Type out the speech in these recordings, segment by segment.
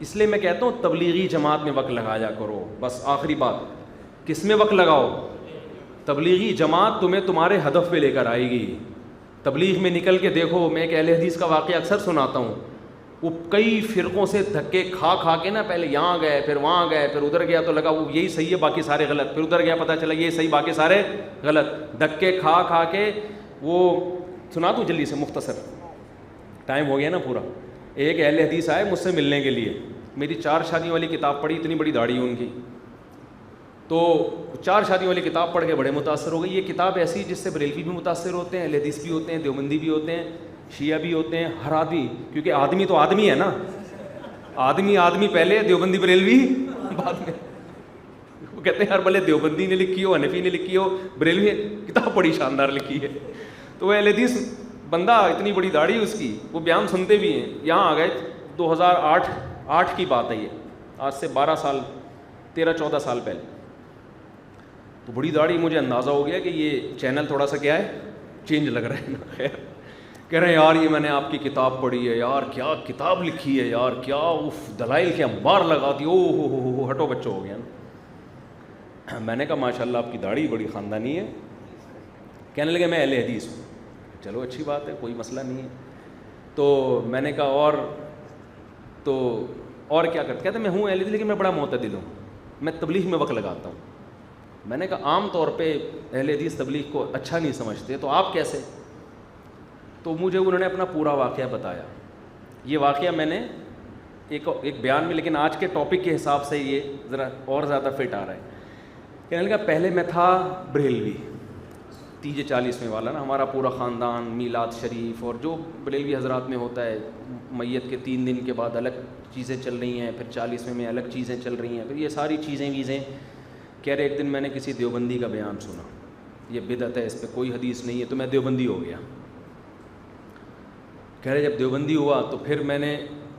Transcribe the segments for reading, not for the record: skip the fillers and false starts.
اس لیے میں کہتا ہوں تبلیغی جماعت میں وقت لگایا کرو. بس آخری بات, کس میں وقت لگاؤ؟ تبلیغی جماعت تمہیں تمہارے ہدف پہ لے کر آئے گی. تبلیغ میں نکل کے دیکھو, میں ایک اہل حدیث کا واقعہ اکثر سناتا ہوں, وہ کئی فرقوں سے دھکے کھا کھا کے نا, پہلے یہاں گئے, پھر وہاں گئے, پھر ادھر گیا تو لگا وہ یہی صحیح ہے باقی سارے غلط, پھر ادھر گیا پتہ چلا یہ صحیح باقی سارے غلط, دھکے کھا کھا کے. وہ سنا دوں جلدی سے, مختصر, ٹائم ہو گیا نا پورا. ایک اہل حدیث آئے مجھ سے ملنے کے لیے, میری 4 شادیوں والی کتاب پڑھی, اتنی بڑی داڑھی ہے ان کی, تو 4 شادیوں والی کتاب پڑھ کے بڑے متاثر ہو گئی. یہ کتاب ایسی جس سے بریلوی بھی متاثر ہوتے ہیں, اہل حدیث بھی ہوتے ہیں, دیوبندی بھی ہوتے ہیں, شیعہ بھی ہوتے ہیں, ہر آدمی, کیونکہ آدمی تو آدمی ہے نا, آدمی پہلے, دیوبندی بریلوی بعد میں. وہ کہتے ہیں ہر بھلے دیوبندی نے لکھی ہو, حنفی نے لکھی ہو, بریلوی کتاب بڑی شاندار لکھی ہے. تو وہ اہل حدیث بندہ, اتنی بڑی داڑھی اس کی, وہ بیان سنتے بھی ہیں. یہاں آ گئے, 2008 کی بات ہے یہ, آج سے 12 سال 13-14 سال پہلے. تو بڑی داڑھی, مجھے اندازہ ہو گیا کہ یہ چینل تھوڑا سا کیا ہے, چینج لگ رہا ہے نا. خیر, کہہ رہے ہیں یار یہ میں نے آپ کی کتاب پڑھی ہے یار, کیا کتاب لکھی ہے یار, کیا اف دلائل کے انبار لگا دی, او ہو ہٹو بچوں ہو گیا نا. میں نے کہا ماشاء اللہ آپ کی داڑھی بڑی خاندانی ہے. کہنے لگے میں اہل حدیث ہوں. چلو اچھی بات ہے, کوئی مسئلہ نہیں ہے. تو میں نے کہا اور کیا کرتے؟ کہتے میں ہوں اہل حدیث لیکن میں بڑا معتدل ہوں, میں تبلیغ میں وقت لگاتا ہوں. میں نے کہا عام طور پہ اہل حدیث تبلیغ کو اچھا نہیں سمجھتے, تو آپ کیسے؟ تو مجھے انہوں نے اپنا پورا واقعہ بتایا. یہ واقعہ میں نے ایک بیان میں, لیکن آج کے ٹاپک کے حساب سے یہ ذرا اور زیادہ فٹ آ رہا ہے. کہنے لگا پہلے میں تھا بریلوی 40 والا نا, ہمارا پورا خاندان, میلاد شریف اور جو بریلوی حضرات میں ہوتا ہے, میت کے 3 دن کے بعد الگ چیزیں چل رہی ہیں, پھر 40ویں میں الگ چیزیں چل رہی ہیں, پھر یہ ساری چیزیں. کہہ رہے ایک دن میں نے کسی دیوبندی کا بیان سنا, یہ بدعت ہے, اس پہ کوئی حدیث نہیں ہے, تو میں دیوبندی ہو گیا. کہہ رہے جب دیوبندی ہوا تو پھر میں نے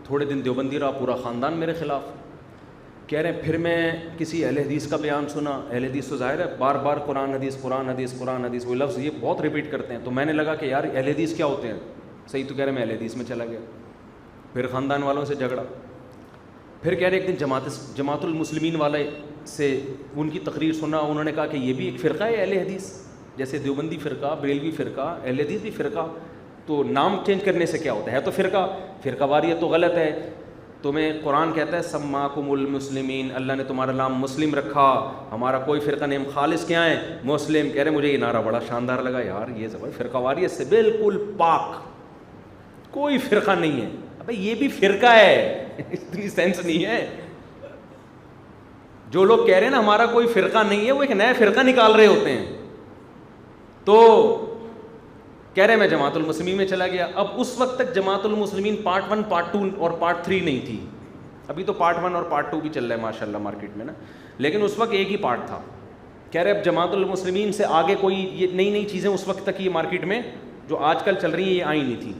تھوڑے دن دیوبندی رہا, پورا خاندان میرے خلاف. کہہ رہے پھر میں کسی اہل حدیث کا بیان سنا, اہل حدیث تو ظاہر ہے بار بار قرآن حدیث وہ لفظ یہ بہت ریپیٹ کرتے ہیں, تو میں نے لگا کہ یار اہل حدیث کیا ہوتے ہیں, صحیح تو کہہ رہے میں اہل حدیث میں چلا گیا. پھر خاندان والوں سے جھگڑا. پھر کہہ رہے ایک دن جماعت المسلمین والے سے ان کی تقریر سنا, انہوں نے کہا کہ یہ بھی ایک فرقہ ہے اہل حدیث, جیسے دیوبندی فرقہ, بریلوی فرقہ, اہل حدیث بھی فرقہ, تو نام چینج کرنے سے کیا ہوتا ہے تو فرقہ واریت تو غلط ہے. تمہیں قرآن کہتا ہے سماکم المسلمین, اللہ نے تمہارا نام مسلم رکھا, ہمارا کوئی فرقہ نہیں, ہم خالص کیا ہیں مسلم. کہہ رہے مجھے یہ نعرہ بڑا شاندار لگا, یار یہ زبر فرقہ واریت سے بالکل پاک, کوئی فرقہ نہیں ہے. ابے یہ بھی فرقہ ہے, اتنی سینس نہیں ہے. جو لوگ کہہ رہے ہیں نا ہمارا کوئی فرقہ نہیں ہے, وہ ایک نیا فرقہ نکال رہے ہوتے ہیں. تو کہہ رہے میں جماعت المسلمین میں چلا گیا. اب اس وقت تک جماعت المسلمین پارٹ 1, پارٹ 2 اور پارٹ 3 نہیں تھی, ابھی تو پارٹ 1 اور پارٹ 2 بھی چل رہا ہے ماشاء اللہ مارکیٹ میں نا, لیکن اس وقت ایک ہی پارٹ تھا. کہہ رہے اب جماعت المسلمین سے آگے کوئی یہ نئی چیزیں اس وقت تک یہ مارکیٹ میں جو آج کل چل رہی ہیں یہ آئی نہیں تھی.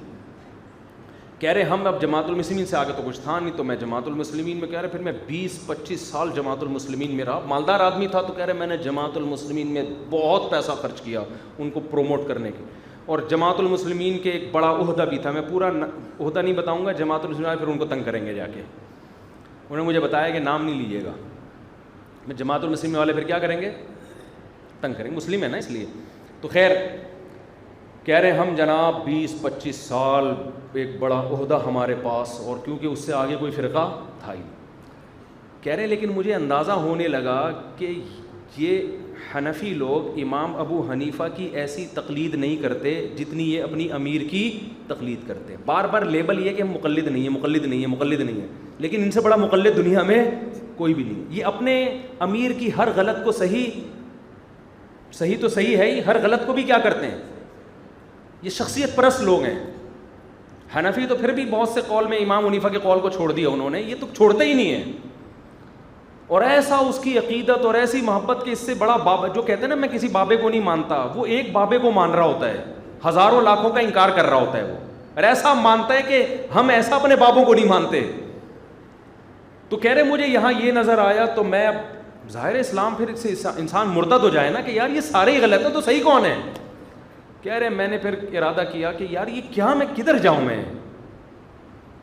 کہہ رہے ہم اب جماعت المسلمین سے آگے تو کچھ تھا نہیں, تو میں جماعت المسلمین میں, کہہ رہے پھر میں 20-25 سال جماعت المسلمین میں رہا. مالدار آدمی تھا, تو کہہ رہے میں نے جماعت المسلمین میں بہت پیسہ خرچ کیا ان کو پروموٹ کرنے کے. اور جماعت المسلمین کے ایک بڑا عہدہ بھی تھا, میں پورا عہدہ نہیں بتاؤں گا, جماعت المسلمین پھر ان کو تنگ کریں گے جا کے. انہوں نے مجھے بتایا کہ نام نہیں لیجیے گا. میں جماعت المسلمین والے پھر کیا کریں گے, تنگ کریں گے, مسلم ہے نا اس لیے. تو خیر کہہ رہے ہم جناب 20-25 سال ایک بڑا عہدہ ہمارے پاس, اور کیونکہ اس سے آگے کوئی فرقہ تھا ہی. کہہ رہے لیکن مجھے اندازہ ہونے لگا کہ یہ حنفی لوگ امام ابو حنیفہ کی ایسی تقلید نہیں کرتے جتنی یہ اپنی امیر کی تقلید کرتے ہیں. بار بار لیبل یہ کہ ہم مقلد نہیں ہے, لیکن ان سے بڑا مقلد دنیا میں کوئی بھی نہیں. یہ اپنے امیر کی ہر غلط کو صحیح تو صحیح ہے ہی, ہر غلط کو بھی کیا کرتے ہیں, یہ شخصیت پرست لوگ ہیں. حنفی تو پھر بھی بہت سے قول میں امام حنیفہ کے قول کو چھوڑ دیا انہوں نے, یہ تو چھوڑتے ہی نہیں ہیں. اور ایسا اس کی عقیدت اور ایسی محبت کہ اس سے بڑا بابا, جو کہتے ہیں نا میں کسی بابے کو نہیں مانتا, وہ ایک بابے کو مان رہا ہوتا ہے, ہزاروں لاکھوں کا انکار کر رہا ہوتا ہے وہ, اور ایسا مانتا ہے کہ ہم ایسا اپنے بابوں کو نہیں مانتے. تو کہہ رہے مجھے یہاں یہ نظر آیا, تو میں اب ظاہر اسلام پھر سے انسان مرتد ہو جائے نا کہ یار یہ سارے ہی غلط ہیں تو صحیح کون ہے. کہہ رہے میں نے پھر ارادہ کیا کہ یار یہ کیا, میں کدھر جاؤں,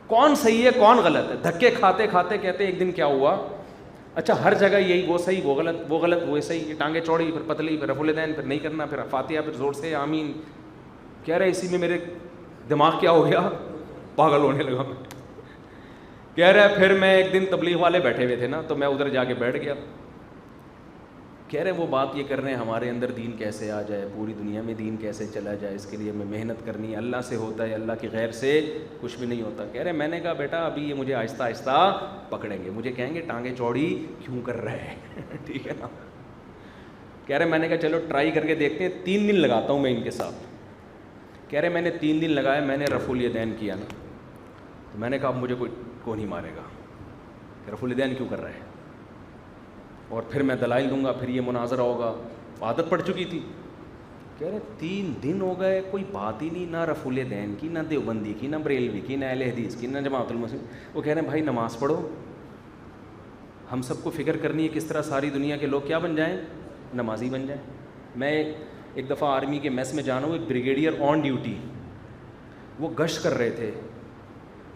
کون صحیح ہے کون غلط ہے. دھکے کھاتے کھاتے کہتے ایک دن کیا ہوا, اچھا ہر جگہ یہی, وہ صحیح وہ غلط, وہ غلط وہ صحیح, یہ ٹانگیں چوڑی پھر پتلی پھر رفع الیدین پھر نہیں کرنا پھر فاتحہ پھر زور سے آمین. کہہ رہے اسی میں میرے دماغ کیا ہو گیا, پاگل ہونے لگا. کہہ رہے پھر میں ایک دن تبلیغ والے بیٹھے ہوئے تھے نا, تو میں ادھر جا کے بیٹھ گیا. کہہ رہے وہ بات یہ کر رہے ہیں ہمارے اندر دین کیسے آ جائے, پوری دنیا میں دین کیسے چلا جائے, اس کے لیے ہمیں محنت کرنی ہے, اللہ سے ہوتا ہے, اللہ کے غیر سے کچھ بھی نہیں ہوتا. کہہ رہے میں نے کہا بیٹا ابھی یہ مجھے آہستہ آہستہ پکڑیں گے, مجھے کہیں گے ٹانگیں چوڑی کیوں کر رہے ہیں, ٹھیک ہے نا. کہہ رہے میں نے کہا چلو ٹرائی کر کے دیکھتے ہیں, 3 دن لگاتا ہوں میں ان کے ساتھ. کہہ رہے میں نے 3 دن لگائے, میں نے رفع الیدین کیا نا, تو میں نے کہا اب مجھے کوئی نہیں مارے گا, رفع الیدین کیوں کر رہے ہیں, اور پھر میں دلائل دوں گا, پھر یہ مناظرہ ہوگا. عادت پڑ چکی تھی. کہہ رہے 3 دن ہو گئے کوئی بات ہی نہیں, نہ رفع الیدین کی, نہ دیوبندی کی, نہ بریلوی کی, نہ اہل حدیث کی, نہ جماعت المسلمین. وہ کہہ رہے ہیں بھائی نماز پڑھو, ہم سب کو فکر کرنی ہے کس طرح ساری دنیا کے لوگ کیا بن جائیں, نمازی بن جائیں. میں ایک دفعہ آرمی کے میس میں جانا ہوں, ایک بریگیڈیئر آن ڈیوٹی, وہ گشت کر رہے تھے.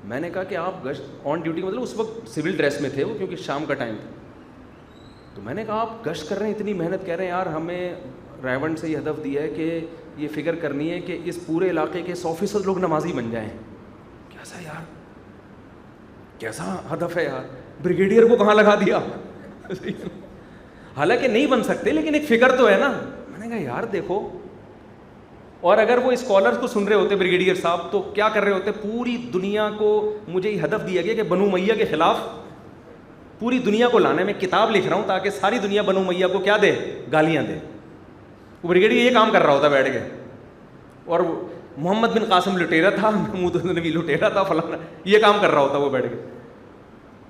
میں نے کہا کہ آپ گشت آن ڈیوٹی مطلب اس وقت سول ڈریس میں تھے وہ, کیونکہ شام کا ٹائم تھا. تو میں نے کہا آپ گشت کر رہے ہیں, اتنی محنت, کہہ رہے ہیں یار ہمیں ریونڈ سے یہ ہدف دیا ہے کہ یہ فکر کرنی ہے کہ اس پورے علاقے کے 100% لوگ نمازی بن جائیں. کیسا یار, کیسا ہدف ہے یار, بریگیڈیئر کو کہاں لگا دیا. حالانکہ نہیں بن سکتے لیکن ایک فکر تو ہے نا. میں نے کہا یار دیکھو, اور اگر وہ اسکالرز کو سن رہے ہوتے بریگیڈیئر صاحب تو کیا کر رہے ہوتے, پوری دنیا کو مجھے یہ ہدف دیا گیا کہ بنو امیہ کے خلاف پوری دنیا کو لانے. میں کتاب لکھ رہا ہوں تاکہ ساری دنیا بنو امیہ کو کیا دے, گالیاں دے. وہ بریگیڈیئر یہ کام کر رہا ہوتا بیٹھ کے, اور محمد بن قاسم لٹیرا تھا, محمود نبی لٹیرا تھا, فلانا, یہ کام کر رہا ہوتا وہ بیٹھ کے.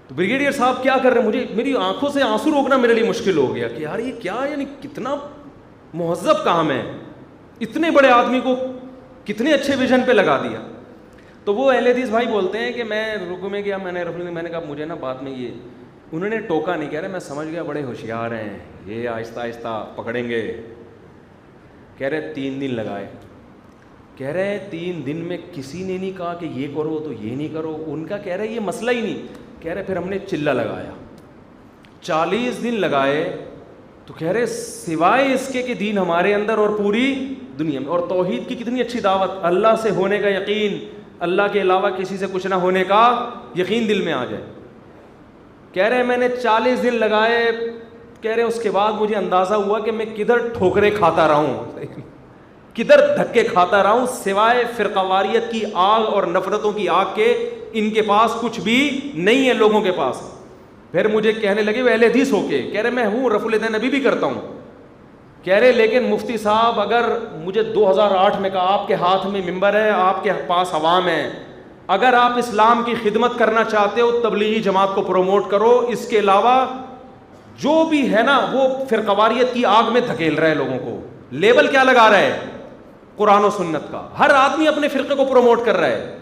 تو بریگیڈیئر صاحب کیا کر رہے ہیں, مجھے میری آنکھوں سے آنسو روکنا میرے لیے مشکل ہو گیا کہ یار یہ کیا, یعنی کتنا مہذب کام ہے, اتنے بڑے آدمی کو کتنے اچھے ویژن پہ لگا دیا. تو وہ اہل حدیث بھائی بولتے ہیں کہ میں رکوع میں گیا, میں نے کہا مجھے نا بعد میں یہ, انہوں نے ٹوکا نہیں. کہہ رہے میں سمجھ گیا بڑے ہوشیار ہیں, یہ آہستہ آہستہ پکڑیں گے. کہہ رہے 3 دن لگائے. کہہ رہے 3 دن میں کسی نے نہیں کہا کہ یہ کرو تو یہ نہیں کرو, ان کا کہہ رہے یہ مسئلہ ہی نہیں. کہہ رہے پھر ہم نے چلہ لگایا, 40 دن لگائے. تو کہہ رہے سوائے اس کے کہ دین ہمارے اندر اور پوری دنیا میں, اور توحید کی کتنی اچھی دعوت, اللہ سے ہونے کا یقین, اللہ کے علاوہ کسی سے کچھ نہ ہونے کا یقین دل میں آ جائے. کہہ رہے میں نے 40 دن لگائے. کہہ رہے اس کے بعد مجھے اندازہ ہوا کہ میں کدھر ٹھوکریں کھاتا رہا ہوں, کدھر دھکے کھاتا رہا ہوں, سوائے فرقواریت کی آگ اور نفرتوں کی آگ کے ان کے پاس کچھ بھی نہیں ہے لوگوں کے پاس. پھر مجھے کہنے لگے وہ اہل حدیث ہو کے, کہہ رہے میں ہوں رفع الیدین ابھی بھی کرتا ہوں. کہہ رہے لیکن مفتی صاحب اگر مجھے 2008 میں کہا آپ کے ہاتھ میں ممبر ہے, آپ کے پاس عوام ہے, اگر آپ اسلام کی خدمت کرنا چاہتے ہو تبلیغی جماعت کو پروموٹ کرو, اس کے علاوہ جو بھی ہے نا وہ فرقواریت کی آگ میں دھکیل رہا ہے لوگوں کو. لیبل کیا لگا رہا ہے, قرآن و سنت کا, ہر آدمی اپنے فرقے کو پروموٹ کر رہا ہے.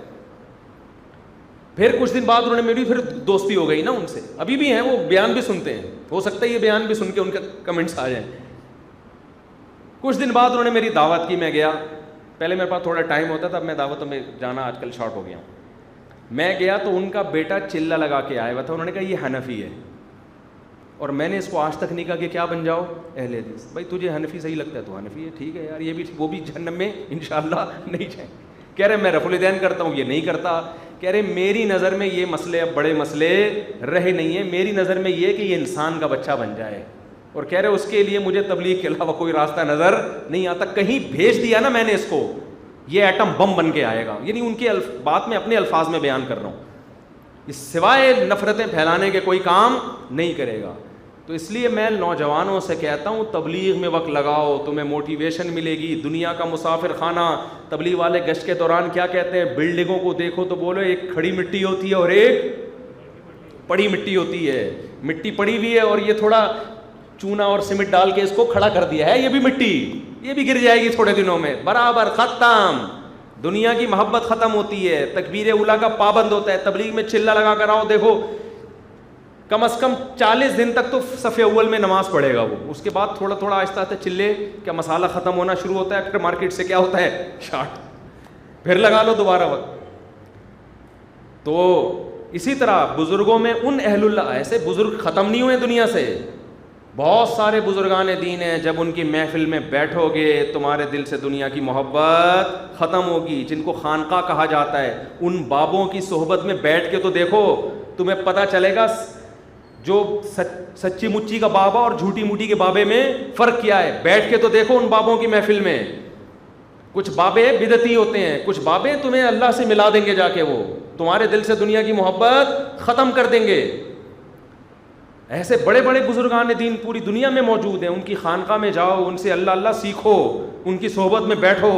پھر کچھ دن بعد انہوں نے میری پھر دوستی ہو گئی نا ان سے, ابھی بھی ہیں, وہ بیان بھی سنتے ہیں, ہو سکتا ہے یہ بیان بھی سن کے ان کے کمنٹس آ جائیں. کچھ دن بعد انہوں نے میری دعوت کی, میں گیا. پہلے میرے پاس تھوڑا ٹائم ہوتا تھا, اب میں دعوتوں میں جانا آج کل شارٹ ہو گیا ہوں. میں گیا تو ان کا بیٹا چلہ لگا کے آیا ہوا تھا. انہوں نے کہا یہ حنفی ہے, اور میں نے اس کو آج تک نہیں کہا کہ کیا بن جاؤ اہل حدیث. بھائی تجھے حنفی صحیح لگتا ہے تو حنفی ہے, ٹھیک ہے یار, یہ بھی وہ بھی جہنم میں انشاءاللہ نہیں جائیں. کہہ رہے میں رفع الیدین کرتا ہوں, یہ نہیں کرتا. کہہ رہے میری نظر میں یہ مسئلے اب بڑے مسئلے رہے نہیں ہیں, میری نظر میں یہ کہ یہ انسان کا بچہ بن جائے. اور کہہ رہے اس کے لیے مجھے تبلیغ کے علاوہ کوئی راستہ نظر نہیں آتا. کہیں بھیج دیا نا میں نے اس کو, یہ ایٹم بم بن کے آئے گا. یعنی ان کے بات میں اپنے الفاظ میں بیان کر رہا ہوں, اس سوائے نفرتیں پھیلانے کے کوئی کام نہیں کرے گا. تو اس لیے میں نوجوانوں سے کہتا ہوں تبلیغ میں وقت لگاؤ, تمہیں موٹیویشن ملے گی. دنیا کا مسافر خانہ, تبلیغ والے گشت کے دوران کیا کہتے ہیں, بلڈنگوں کو دیکھو تو بولو ایک کھڑی مٹی ہوتی ہے اور ایک پڑی مٹی ہوتی ہے. مٹی پڑی ہوئی ہے اور یہ تھوڑا چونا اور سیمنٹ ڈال کے اس کو کھڑا کر دیا ہے, یہ بھی مٹی, یہ بھی گر جائے گی تھوڑے دنوں میں, برابر ختم. دنیا کی محبت ختم ہوتی ہے, تکبیر اولیٰ کا پابند ہوتا ہے. تبلیغ میں چلہ لگا کر آؤ, دیکھو کم از کم 40 دن تک تو صف اول میں نماز پڑھے گا وہ, اس کے بعد تھوڑا تھوڑا آہستہ آہستہ چلے کا مسالہ ختم ہونا شروع ہوتا ہے. پھر مارکیٹ سے کیا ہوتا ہے, شارٹ, پھر لگا لو دوبارہ وقت. تو اسی طرح بزرگوں میں ان اہل اللہ، ایسے بزرگ ختم نہیں ہوئے دنیا سے، بہت سارے بزرگان دین ہیں، جب ان کی محفل میں بیٹھو گے تمہارے دل سے دنیا کی محبت ختم ہوگی، جن کو خانقاہ کہا جاتا ہے۔ ان بابوں کی صحبت میں بیٹھ کے تو دیکھو، تمہیں پتہ چلے گا جو سچی مچی کا بابا اور جھوٹی موٹی کے بابے میں فرق کیا ہے۔ بیٹھ کے تو دیکھو ان بابوں کی محفل میں، کچھ بابے بدعتی ہوتے ہیں، کچھ بابے تمہیں اللہ سے ملا دیں گے، جا کے وہ تمہارے دل سے دنیا کی محبت ختم کر دیں گے۔ ایسے بڑے بڑے بزرگان دین پوری دنیا میں موجود ہیں، ان کی خانقاہ میں جاؤ، ان سے اللہ اللہ سیکھو، ان کی صحبت میں بیٹھو،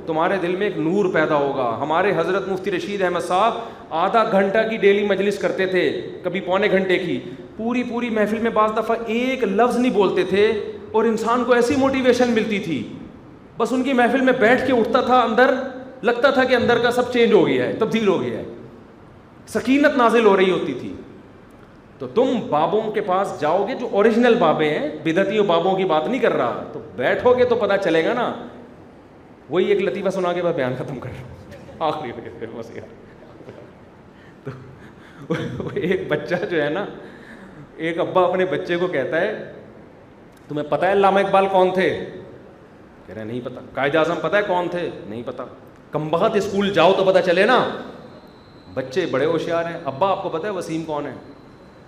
تمہارے دل میں ایک نور پیدا ہوگا۔ ہمارے حضرت مفتی رشید احمد صاحب آدھا گھنٹہ کی ڈیلی مجلس کرتے تھے، کبھی پونے گھنٹے کی، پوری محفل میں بعض دفعہ ایک لفظ نہیں بولتے تھے، اور انسان کو ایسی موٹیویشن ملتی تھی، بس ان کی محفل میں بیٹھ کے اٹھتا تھا، اندر لگتا تھا کہ اندر کا سب چینج ہو گیا ہے، تبدیل ہو گیا ہے، سکینت نازل ہو رہی ہوتی تھی۔ تو تم بابوں کے پاس جاؤ گے جو اوریجنل بابے ہیں، بدعتیوں بابوں کی بات نہیں کر رہا، تو بیٹھو گے تو پتہ چلے گا نا۔ وہی ایک لطیفہ سنا کے بعد بیان ختم کر رہا ہوں، آخری بس یار۔ تو ایک بچہ جو ہے نا، ایک ابا اپنے بچے کو کہتا ہے تمہیں پتہ ہے علامہ اقبال کون تھے؟ کہہ رہے نہیں پتہ۔ قائد اعظم پتہ ہے کون تھے؟ نہیں پتہ۔ کمبخت اسکول جاؤ تو پتہ چلے نا۔ بچے بڑے ہوشیار ہیں، ابا آپ کو پتہ ہے وسیم کون ہے؟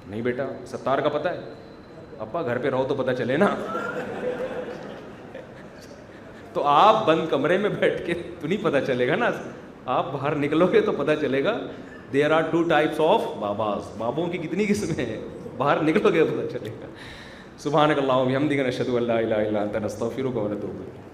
نہیں بیٹا۔ ستار کا پتہ ہے؟ ابا گھر پہ رہو تو پتہ چلے نا۔ تو آپ بند کمرے میں بیٹھ کے تو نہیں پتہ چلے گا نا، آپ باہر نکلو گے تو پتہ چلے گا۔ دیر آر 2 types of باباز، بابوں کی کتنی قسمیں ہیں، باہر نکلو گے تو پتہ چلے گا۔ سبحانک اللہم و بحمدک، نشہد ان لا الہ الا انت، نستغفرک و نتوب الیک۔